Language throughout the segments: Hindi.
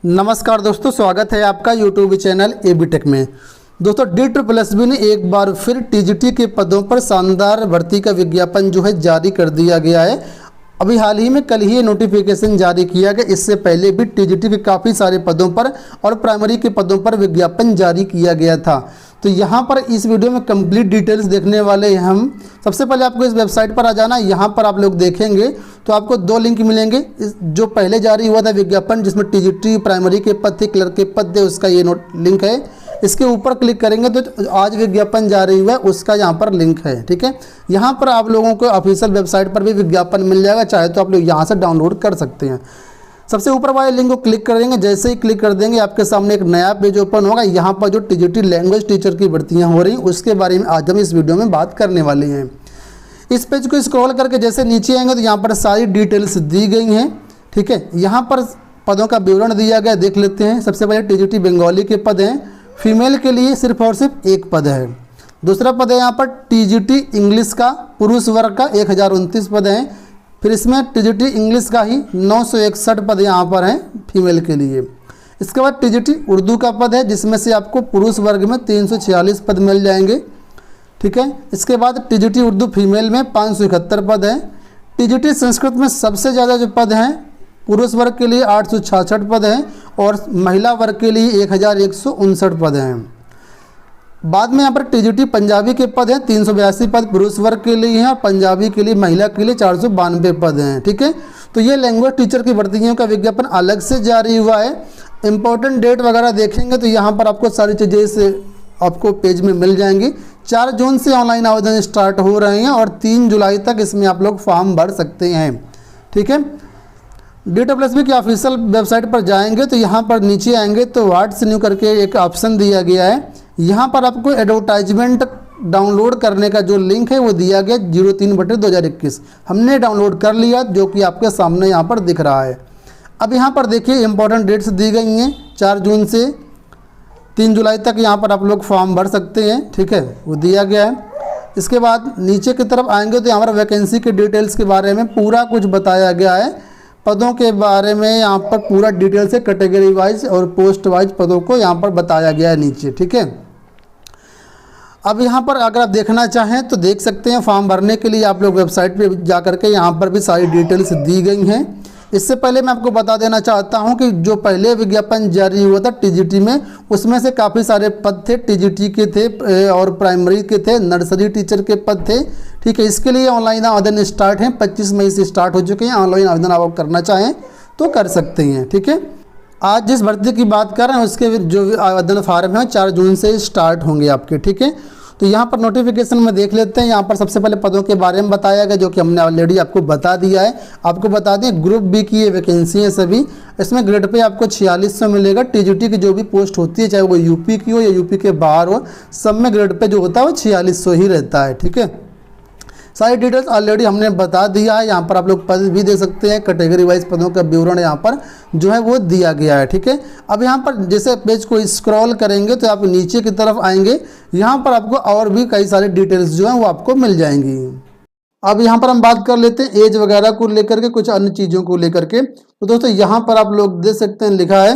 नमस्कार दोस्तों, स्वागत है आपका यूट्यूब चैनल एबी टेक में। दोस्तों DSSB ने एक बार फिर टीजीटी के पदों पर शानदार भर्ती का विज्ञापन जो है जारी कर दिया गया है। अभी हाल ही में कल ही ये नोटिफिकेशन जारी किया गया। इससे पहले भी टीजीटी के काफ़ी सारे पदों पर और प्राइमरी के पदों पर विज्ञापन जारी किया गया था। तो यहाँ पर इस वीडियो में कंप्लीट डिटेल्स देखने वाले हैं हम। सबसे पहले आपको इस वेबसाइट पर आ जाना। यहाँ पर आप लोग देखेंगे तो आपको दो लिंक मिलेंगे। जो पहले जारी हुआ था विज्ञापन जिसमें टीजीटी प्राइमरी के पद थे, क्लर्क के पद थे, उसका ये लिंक है। इसके ऊपर क्लिक करेंगे तो आज विज्ञापन जारी हुआ है उसका यहाँ पर लिंक है। ठीक है, यहाँ पर आप लोगों को ऑफिशियल वेबसाइट पर भी विज्ञापन मिल जाएगा, चाहे तो आप लोग यहाँ से डाउनलोड कर सकते हैं। सबसे ऊपर वाले लिंक को क्लिक कर देंगे। जैसे ही क्लिक कर देंगे आपके सामने एक नया पेज ओपन होगा। यहाँ पर जो टीजीटी लैंग्वेज टीचर की भर्तियाँ हो रही हैं उसके बारे में आज हम इस वीडियो में बात करने वाले हैं। इस पेज को स्क्रॉल करके जैसे नीचे आएंगे तो यहाँ पर सारी डिटेल्स दी गई हैं। ठीक है, यहाँ पर पदों का विवरण दिया गया, देख लेते हैं। सबसे पहले टीजीटी बंगाली के पद हैं। फीमेल के लिए सिर्फ और सिर्फ एक पद है। दूसरा पद है यहाँ पर टीजीटी इंग्लिश का, पुरुष वर्ग का 1029 पद हैं। फिर इसमें टीजीटी इंग्लिश का ही 961 पद यहाँ पर हैं फीमेल के लिए। इसके बाद टीजीटी उर्दू का पद है जिसमें से आपको पुरुष वर्ग में 346 पद मिल जाएंगे। ठीक है, इसके बाद टीजीटी उर्दू फीमेल में 571 पद हैं। टीजीटी संस्कृत में सबसे ज़्यादा जो पद हैं पुरुष वर्ग के लिए 866 पद हैं और महिला वर्ग के लिए 1159 पद हैं। बाद में यहाँ पर टीजीटी पंजाबी के पद हैं, 382 पद पुरुष वर्ग के लिए हैं और पंजाबी के लिए महिला के लिए 492 पद हैं। ठीक है, तो ये लैंग्वेज टीचर की भर्तियों का विज्ञापन अलग से जारी हुआ है। इंपॉर्टेंट डेट वगैरह देखेंगे तो यहाँ पर आपको सारी चीज़ें इस आपको पेज में मिल जाएंगी। 4 जून से ऑनलाइन आवेदन स्टार्ट हो रहे हैं और 3 जुलाई तक इसमें आप लोग फॉर्म भर सकते हैं। ठीक है, DSSB की ऑफिशियल वेबसाइट पर जाएंगे तो यहाँ पर नीचे आएंगे तो व्हाट्स न्यू करके एक ऑप्शन दिया गया है। यहाँ पर आपको एडवर्टाइजमेंट डाउनलोड करने का जो लिंक है वो दिया गया 03/2021। हमने डाउनलोड कर लिया जो कि आपके सामने यहाँ पर दिख रहा है। अब यहाँ पर देखिए इंपॉर्टेंट डेट्स दी गई हैं। 4 जून से 3 जुलाई तक यहाँ पर आप लोग फॉर्म भर सकते हैं। ठीक है, वो दिया गया है। इसके बाद नीचे की तरफ आएंगे तो यहाँ पर वैकेंसी के डिटेल्स के बारे में पूरा कुछ बताया गया है। पदों के बारे में यहाँ पर पूरा डिटेल से कैटेगरी वाइज और पोस्ट वाइज पदों को यहाँ पर बताया गया है नीचे। ठीक है, अब यहाँ पर अगर आप देखना चाहें तो देख सकते हैं। फॉर्म भरने के लिए आप लोग वेबसाइट पे जा करके यहाँ पर भी सारी डिटेल्स दी गई हैं। इससे पहले मैं आपको बता देना चाहता हूँ कि जो पहले विज्ञापन जारी हुआ था टीजीटी में उसमें से काफ़ी सारे पद थे, टीजीटी के थे और प्राइमरी के थे, नर्सरी टीचर के पद थे। ठीक है, इसके लिए ऑनलाइन आवेदन स्टार्ट हैं, 25 मई से स्टार्ट हो चुके हैं। ऑनलाइन आवेदन आप करना चाहें तो कर सकते हैं। ठीक है, आज जिस भर्ती की बात कर रहे हैं उसके जो आवेदन फार्म है 4 जून से स्टार्ट होंगे आपके। ठीक है, तो यहाँ पर नोटिफिकेशन में देख लेते हैं। यहाँ पर सबसे पहले पदों के बारे में बताया गया जो कि हमने ऑलरेडी आपको बता दिया है। आपको बता दें ग्रुप बी की ये वैकेंसी है सभी। इसमें ग्रेड पे आपको 4600 मिलेगा। टीजीटी की जो भी पोस्ट होती है चाहे वो यूपी की हो या यूपी के बाहर हो, सब में ग्रेड पे जो होता है वो 4600 ही रहता है। ठीक है, सारी डिटेल्स ऑलरेडी हमने बता दिया है। यहाँ पर आप लोग पद भी दे सकते हैं। कैटेगरी वाइज पदों का विवरण यहाँ पर जो है वो दिया गया है। ठीक है, अब यहाँ पर जैसे पेज को स्क्रॉल करेंगे तो आप नीचे की तरफ आएंगे। यहाँ पर आपको और भी कई सारी डिटेल्स जो हैं वो आपको मिल जाएंगी। अब यहाँ पर हम बात कर लेते हैं एज वगैरह को लेकर के, कुछ अन्य चीज़ों को लेकर के। तो दोस्तों यहाँ पर आप लोग देख सकते हैं लिखा है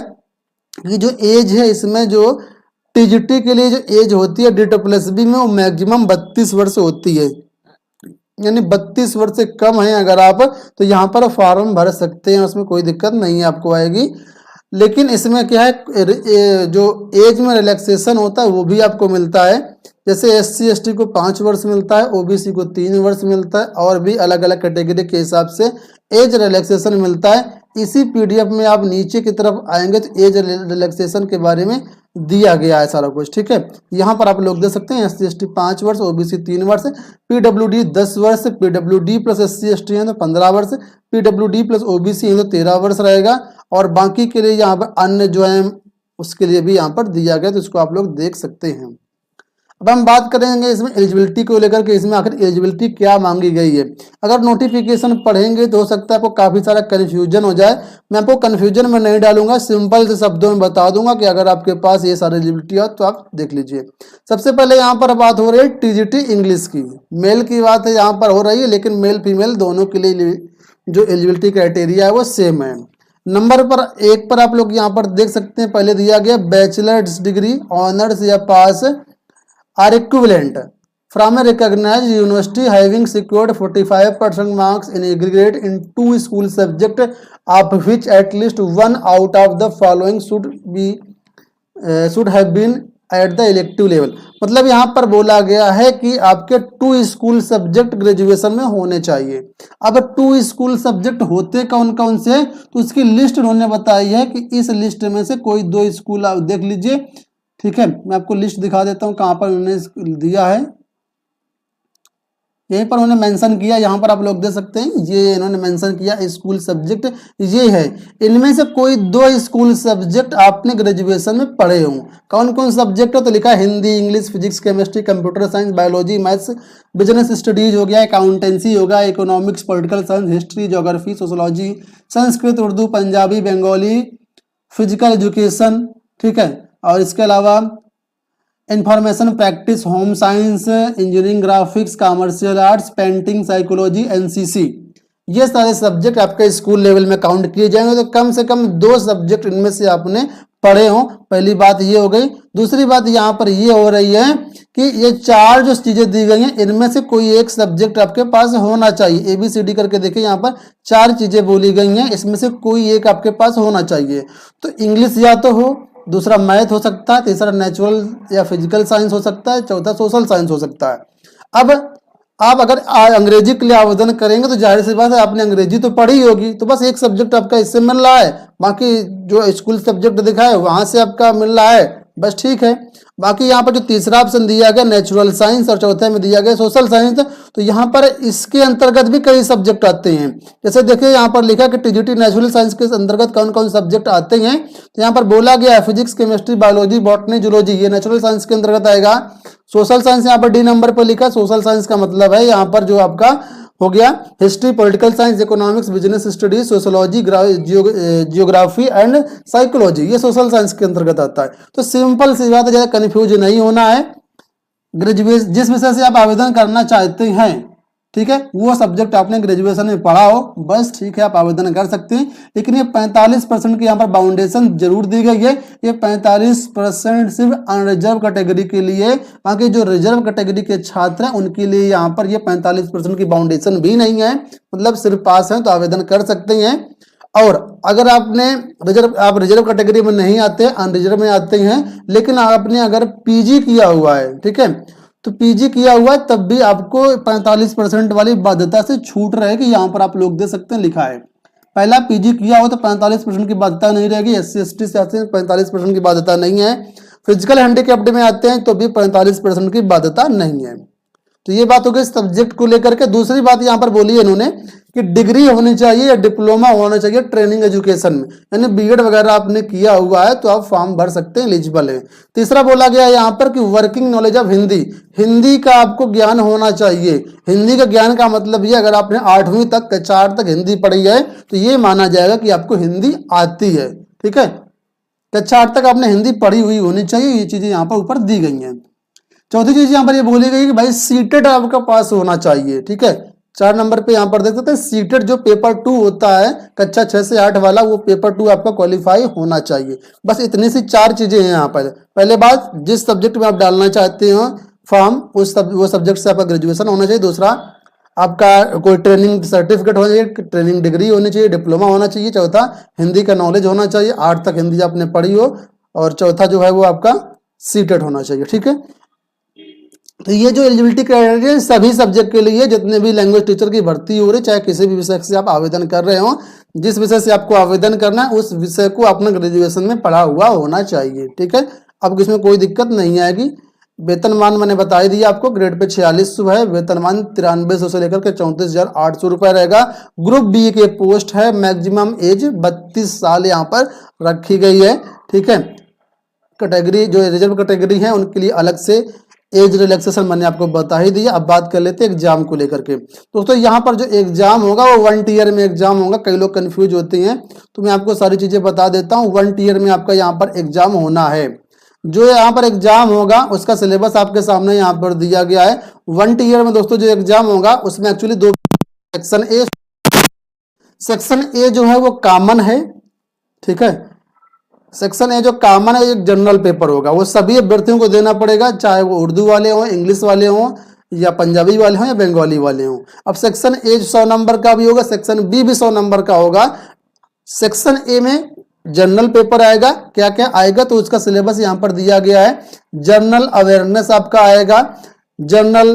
कि जो एज है इसमें जो टीजीटी के लिए जो एज होती है DSSB में वो मैक्सिमम 32 वर्ष होती है। यानी 32 वर्ष से कम है अगर आप तो यहाँ पर फॉर्म भर सकते हैं, उसमें कोई दिक्कत नहीं आपको आएगी। लेकिन इसमें क्या है जो एज में रिलैक्सेशन होता है वो भी आपको मिलता है। जैसे SC ST को 5 वर्ष मिलता है, OBC को 3 वर्ष मिलता है और भी अलग अलग कैटेगरी के हिसाब से एज रिलैक्सेशन मिलता है। इसी PDF में आप नीचे की तरफ आएंगे तो एज रिलैक्सेशन के बारे में दिया गया है सारा कुछ। ठीक है, यहाँ पर आप लोग देख सकते हैं SC ST 5 वर्ष, OBC 3 वर्ष, PWD 10 वर्ष, PWD प्लस SC ST है तो 15 वर्ष, PWD प्लस OBC है तो 13 वर्ष रहेगा और बाकी के लिए यहाँ पर अन्य जो है उसके लिए भी यहाँ पर दिया गया तो इसको आप लोग देख सकते हैं। अब हम बात करेंगे इसमें एलिजिबिलिटी को लेकर के, इसमें आखिर एलिजिबिलिटी क्या मांगी गई है। अगर नोटिफिकेशन पढ़ेंगे तो हो सकता है आपको काफ़ी सारा कन्फ्यूजन हो जाए। मैं आपको कन्फ्यूजन में नहीं डालूंगा, सिंपल से शब्दों में बता दूंगा कि अगर आपके पास ये सारी एलिजिबिलिटी हो तो आप देख लीजिए। सबसे पहले यहाँ पर बात हो रही है टीजीटी इंग्लिश की, मेल की बात है यहाँ पर हो रही है, लेकिन मेल फीमेल दोनों के लिए जो एलिजिबिलिटी क्राइटेरिया है वो सेम है। नंबर पर एक पर आप लोग यहाँ पर देख सकते हैं, पहले दिया गया बैचलर्स डिग्री, ऑनर्स या pass or equivalent from a recognised university having secured 45% marks in aggregate in 2 school subject of which at least one out of the following should have been at the elective level. मतलब यहाँ पर बोला गया है कि आपके 2 स्कूल सब्जेक्ट ग्रेजुएशन में होने चाहिए। अब 2 स्कूल सब्जेक्ट होते कौन कौन से, तो उसकी लिस्ट उन्होंने बताई है कि इस लिस्ट में से कोई 2 स्कूल आप देख लीजिए। ठीक है, मैं आपको लिस्ट दिखा देता हूँ कहाँ पर उन्होंने दिया है। यहीं पर उन्होंने मेंशन किया, यहाँ पर आप लोग देख सकते हैं, ये इन्होंने मेंशन किया स्कूल सब्जेक्ट ये है। इनमें से कोई 2 स्कूल सब्जेक्ट आपने ग्रेजुएशन में पढ़े हों। कौन कौन सब्जेक्ट हो, तो लिखा है Hindi, English, physics, chemistry, computer science, biology, maths, business studies हो गया, अकाउंटेंसी हो गया, economics, political science, history, geography, sociology, Sanskrit, Urdu, Punjabi, Bengali, physical education. ठीक है, और इसके अलावा information practice, home science, engineering, graphics, commercial arts, painting, psychology, NCC, ये सारे सब्जेक्ट आपके स्कूल लेवल में काउंट किए जाएंगे। तो कम से कम 2 सब्जेक्ट इनमें से आपने पढ़े हों, पहली बात ये हो गई। दूसरी बात यहाँ पर ये हो रही है कि ये 4 जो चीजें दी गई हैं इनमें से कोई एक सब्जेक्ट आपके पास होना चाहिए। ABCD करके देखिए, यहाँ पर 4 चीजें बोली गई हैं, इसमें से कोई एक आपके पास होना चाहिए। तो इंग्लिश या तो हो, दूसरा मैथ हो सकता है, तीसरा नेचुरल या फिजिकल साइंस हो सकता है, चौथा सोशल साइंस हो सकता है। अब आप अगर अंग्रेजी के लिए आवेदन करेंगे तो जाहिर सी बात है आपने अंग्रेजी तो पढ़ी होगी, तो बस एक सब्जेक्ट आपका इससे मिल रहा है, बाकी जो स्कूल सब्जेक्ट दिखा है वहां से आपका मिल रहा है, बस ठीक है। बाकी यहाँ पर जो तीसरा ऑप्शन दिया गया नेचुरल साइंस और चौथे में दिया गया सोशल साइंस, तो यहाँ पर इसके अंतर्गत भी कई सब्जेक्ट आते हैं। जैसे देखिए यहाँ पर लिखा कि TGT नेचुरल साइंस के अंतर्गत कौन कौन सब्जेक्ट आते हैं, तो यहाँ पर बोला गया है physics, chemistry, biology, botany, zoology, ये नेचुरल साइंस के अंतर्गत आएगा। सोशल साइंस यहाँ पर D नंबर पर लिखा, सोशल साइंस का मतलब है यहाँ पर जो आपका हो गया history, political science, economics, business studies, sociology, geography and psychology, ये सोशल साइंस के अंतर्गत आता है। तो सिंपल सी बात है, ज़्यादा कन्फ्यूज नहीं होना है। ग्रेजुएशन जिस विषय से आप आवेदन करना चाहते हैं, ठीक है, वो सब्जेक्ट आपने ग्रेजुएशन में पढ़ा हो, बस ठीक है, आप आवेदन कर सकते हैं। लेकिन ये 45% की यहाँ पर बाउंडेशन जरूर दी गई है। ये 45% सिर्फ अनरिजर्व कैटेगरी के लिए, बाकी जो रिजर्व कैटेगरी के छात्र हैं उनके लिए यहाँ पर ये 45% की बाउंडेशन भी नहीं है। मतलब सिर्फ पास हैं तो आवेदन कर सकते हैं। और अगर आपने आप रिजर्व कैटेगरी में नहीं आते, अनरिजर्व में आते हैं, लेकिन आपने अगर PG किया हुआ है, ठीक है, तो PG किया हुआ है तब भी आपको 45% वाली बाध्यता से छूट रहेगी। यहाँ पर आप लोग दे सकते हैं, लिखा है पहला PG किया हो तो 45% की बाध्यता नहीं रहेगी। SC ST से आते हैं 45% की बाध्यता नहीं है। फिजिकल हैंडीकैप्ड में आते हैं तो भी 45% की बाध्यता नहीं है। तो ये बात हो गई सब्जेक्ट को लेकर के। दूसरी बात यहाँ पर बोली है इन्होंने कि डिग्री होनी चाहिए या डिप्लोमा होना चाहिए ट्रेनिंग एजुकेशन में, यानी B.Ed वगैरह आपने किया हुआ है तो आप फॉर्म भर सकते हैं, एलिजिबल है। तीसरा बोला गया यहाँ पर कि working knowledge of Hindi, Hindi का आपको ज्ञान होना चाहिए। हिंदी का ज्ञान का मतलब ये, अगर आपने 8वीं तक, कक्षा 8 तक हिंदी पढ़ी है तो ये माना जाएगा कि आपको हिंदी आती है। ठीक है, कक्षा 8 तक आपने हिंदी पढ़ी हुई होनी चाहिए। ये चीजें यहाँ पर ऊपर दी गई हैं। चौथी चीज यहाँ पर ये बोली गई कि भाई सीटेड आपका पास होना चाहिए। ठीक है, 4 नंबर पे यहाँ पर देख सकते हैं सीटेड जो पेपर 2 होता है कक्षा 6 से 8 वाला, वो पेपर 2 आपका क्वालिफाई होना चाहिए। बस इतनी सी 4 चीजें हैं यहाँ पर। पहले बात, जिस सब्जेक्ट में आप डालना चाहते हो फॉर्म, वो सब्जेक्ट से आपका ग्रेजुएशन होना चाहिए। दूसरा, आपका कोई ट्रेनिंग सर्टिफिकेट होना चाहिए, ट्रेनिंग डिग्री होनी चाहिए, डिप्लोमा होना चाहिए। चौथा, हिंदी का नॉलेज होना चाहिए, 8 तक हिंदी आपने पढ़ी हो। और चौथा जो है वो आपका सीटेड होना चाहिए। ठीक है, तो ये जो एलिजिबिलिटी क्राइटेरिया सभी सब्जेक्ट के लिए, जितने भी लैंग्वेज टीचर की भर्ती हो रही, चाहे किसी भी विषय से आप आवेदन कर रहे हो, जिस विषय से आपको आवेदन करना है उस विषय को अपने ग्रेजुएशन में पढ़ा हुआ होना चाहिए। ठीक है, अब इसमें कोई दिक्कत नहीं आएगी। वेतनमान मैंने बता ही दिया आपको, ग्रेड पे 4600 है, वेतनमान 9300 से लेकर के 34,800 रुपए रहेगा। ग्रुप B के पोस्ट है, मैक्सिमम एज 32 साल यहाँ पर रखी गई है। ठीक है, कैटेगरी जो रिजर्व कैटेगरी है उनके लिए अलग से एज रिलैक्सेशन मैंने आपको बता ही दिया। अब बात कर लेते हैं एग्जाम को लेकर के। दोस्तों यहाँ पर जो एग्जाम होगा वो 1 ईयर में एग्जाम होगा। कई लोग कंफ्यूज होते हैं, तो मैं आपको सारी चीजें बता देता हूँ। 1 ईयर में आपका यहाँ पर एग्जाम होना है। जो यहाँ पर एग्जाम होगा उसका सिलेबस आपके सामने यहाँ पर दिया गया है। 1 ईयर में दोस्तों जो एग्जाम होगा उसमें एक्चुअली 2 सेक्शन ए जो है वो कॉमन है, ठीक है। सेक्शन ए जो कॉमन है एक जनरल पेपर होगा, वो सभी अभ्यर्थियों को देना पड़ेगा, चाहे वो उर्दू वाले हों, इंग्लिश वाले हों, या पंजाबी वाले हों, या बंगाली वाले हों। अब सेक्शन ए 100 नंबर का भी होगा, सेक्शन बी भी 100 नंबर का होगा। सेक्शन ए में जनरल पेपर आएगा, क्या क्या आएगा तो उसका सिलेबस यहाँ पर दिया गया है। जनरल अवेयरनेस आपका आएगा, general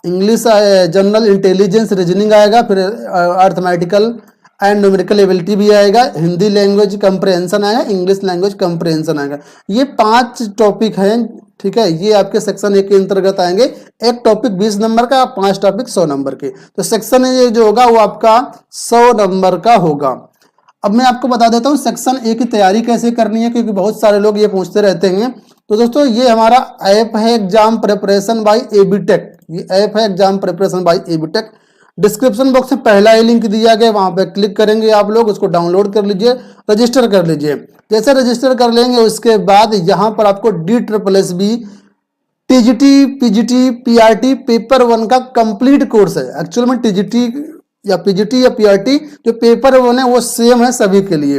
English, general intelligence reasoning आएगा, फिर अर्थमेटिकल एंड न्यूमेरिकल एबिलिटी भी आएगा, हिंदी लैंग्वेज कंप्रहेंशन आएगा, इंग्लिश लैंग्वेज कंप्रहेंशन आएगा। ये 5 टॉपिक हैं, ठीक है। ये आपके सेक्शन ए के अंतर्गत आएंगे। एक टॉपिक 20 नंबर का, 5 टॉपिक 100 नंबर के। तो सेक्शन ए जो होगा वो आपका 100 नंबर का होगा। अब मैं आपको बता देता हूँ सेक्शन ए की तैयारी कैसे करनी है, क्योंकि बहुत सारे लोग ये पूछते रहते हैं। तो दोस्तों ये हमारा ऐप है एग्जाम प्रिपरेशन बाय एबीटेक, ये ऐप है exam preparation by ABTech. Description box में पहला ही लिंक दिया गया, वहां पे क्लिक करेंगे आप लोग, उसको डाउनलोड कर लीजिए, रजिस्टर कर लीजिए। जैसे रजिस्टर कर लेंगे उसके बाद यहाँ पर आपको DSSB TGT, PGT, PRT paper 1 का कंप्लीट कोर्स है। एक्चुअल में टीजीटी या पीजीटी या पीआरटी जो पेपर 1 है वो सेम है सभी के लिए।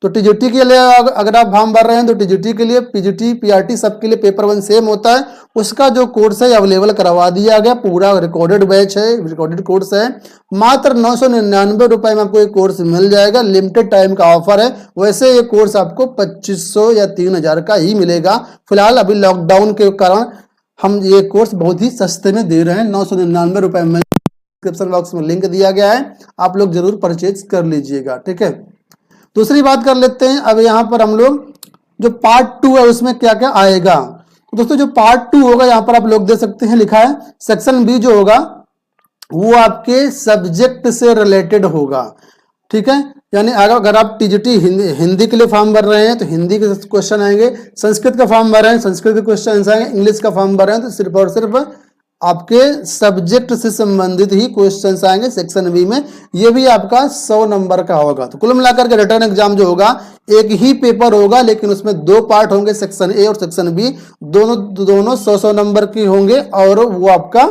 तो टीजीटी के लिए अगर आप फॉर्म भर रहे हैं तो टीजीटी के लिए, पीजीटी, पीआरटी सबके लिए पेपर 1 सेम होता है। उसका जो कोर्स है अवेलेबल करवा दिया गया, पूरा रिकॉर्डेड बैच है, रिकॉर्डेड कोर्स है। मात्र 999 रुपए में आपको ये कोर्स मिल जाएगा, लिमिटेड टाइम का ऑफर है। वैसे ये कोर्स आपको 2500 या 3000 का ही मिलेगा। फिलहाल अभी लॉकडाउन के कारण हम ये कोर्स बहुत ही सस्ते में दे रहे हैं, 999 रुपए में। डिस्क्रिप्शन बॉक्स में लिंक दिया गया है, आप लोग जरूर परचेज कर लीजिएगा, ठीक है। दूसरी बात कर लेते हैं, अब यहाँ पर हम लोग जो पार्ट 2 है उसमें क्या क्या आएगा। तो दोस्तों जो पार्ट 2 होगा यहाँ पर आप लोग देख सकते हैं लिखा है, सेक्शन बी जो होगा वो आपके सब्जेक्ट से रिलेटेड होगा, ठीक है। यानी अगर आप टीजीटी हिंदी के लिए फॉर्म भर रहे हैं तो हिंदी के क्वेश्चन आएंगे, संस्कृत का फॉर्म भर रहे हैं संस्कृत के क्वेश्चन आएंगे, इंग्लिश का फॉर्म भर रहे हैं तो सिर्फ और सिर्फ आपके सब्जेक्ट से संबंधित ही क्वेश्चंस आएंगे सेक्शन बी में। ये भी आपका 100 नंबर का होगा। तो कुल मिलाकर के रिटर्न एग्जाम जो होगा एक ही पेपर होगा, लेकिन उसमें 2 पार्ट होंगे, सेक्शन ए और सेक्शन बी, दोनों 100 नंबर के होंगे। और वो आपका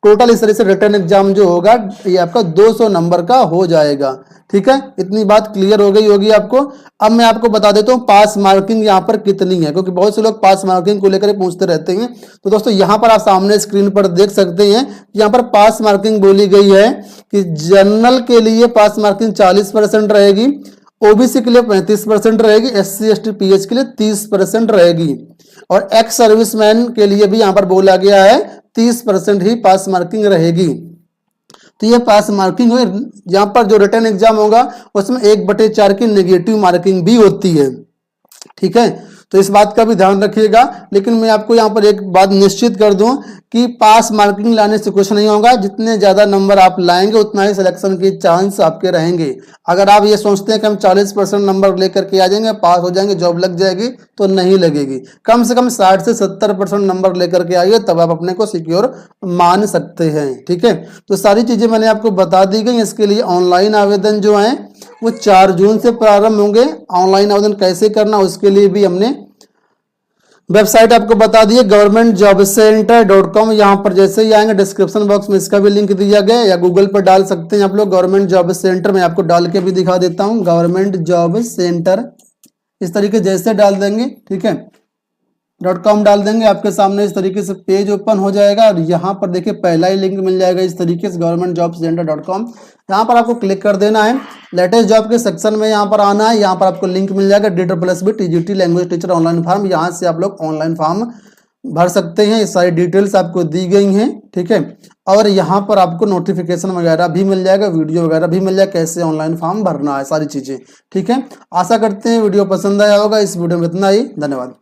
टोटल इस तरह से रिटर्न एग्जाम जो होगा ये आपका 200 नंबर का हो जाएगा, ठीक है। इतनी बात क्लियर हो गई होगी आपको। अब मैं आपको बता देता हूँ पास मार्किंग यहाँ पर कितनी है, क्योंकि बहुत से लोग पास मार्किंग को लेकर पूछते रहते हैं। तो दोस्तों यहाँ पर आप सामने स्क्रीन पर देख सकते हैं, यहाँ पर पास मार्किंग बोली गई है कि जनरल के लिए पास मार्किंग 40% रहेगी, ओबीसी के लिए 35% रहेगी, SC ST PH के लिए 30% रहेगी, और एक्स सर्विसमैन के लिए भी यहाँ पर बोला गया है 30% ही पास मार्किंग रहेगी। तो ये पास मार्किंग हुई। यहाँ पर जो रिटर्न एग्जाम होगा उसमें 1/4 की नेगेटिव मार्किंग भी होती है, ठीक है। तो इस बात का भी ध्यान रखिएगा। लेकिन मैं आपको यहाँ पर एक बात निश्चित कर दूं कि पास मार्किंग लाने से कुछ नहीं होगा, जितने ज्यादा नंबर आप लाएंगे उतना ही सिलेक्शन के चांस आपके रहेंगे। अगर आप ये सोचते हैं कि हम 40% नंबर लेकर के आ जाएंगे, पास हो जाएंगे, जॉब लग जाएगी, तो नहीं लगेगी। कम से कम 60 से 70% नंबर लेकर के आइए, तब आप अपने को सिक्योर मान सकते हैं, ठीक है। तो सारी चीजें मैंने आपको बता दी गई। इसके लिए ऑनलाइन आवेदन जो है वो 4 जून से प्रारंभ होंगे। ऑनलाइन आवेदन कैसे करना उसके लिए भी हमने वेबसाइट आपको बता दी है, governmentjobcenter.com। यहाँ पर जैसे ही आएंगे डिस्क्रिप्शन बॉक्स में इसका भी लिंक दिया गया, या गूगल पर डाल सकते हैं आप लोग गवर्नमेंट जॉब सेंटर। मैं आपको डाल के भी दिखा देता हूँ, गवर्नमेंट जॉब सेंटर, इस तरीके जैसे डाल देंगे, ठीक है, .com डाल देंगे, आपके सामने इस तरीके से पेज ओपन हो जाएगा। और यहाँ पर देखिए पहला ही लिंक मिल जाएगा इस तरीके से, governmentjobcenter.com। यहाँ पर आपको क्लिक कर देना है, लेटेस्ट जॉब के सेक्शन में यहाँ पर आना है। यहाँ पर आपको लिंक मिल जाएगा DSSB TGT language teacher online form. यहाँ से आप लोग ऑनलाइन फॉर्म भर सकते हैं। ये सारी डिटेल्स आपको दी गई हैं, ठीक है। और यहाँ पर आपको नोटिफिकेशन वगैरह भी मिल जाएगा, वीडियो वगैरह भी मिल जाएगा, कैसे ऑनलाइन फॉर्म भरना है, सारी चीजें, ठीक है। आशा करते हैं वीडियो पसंद आया होगा। इस वीडियो में इतना ही, धन्यवाद।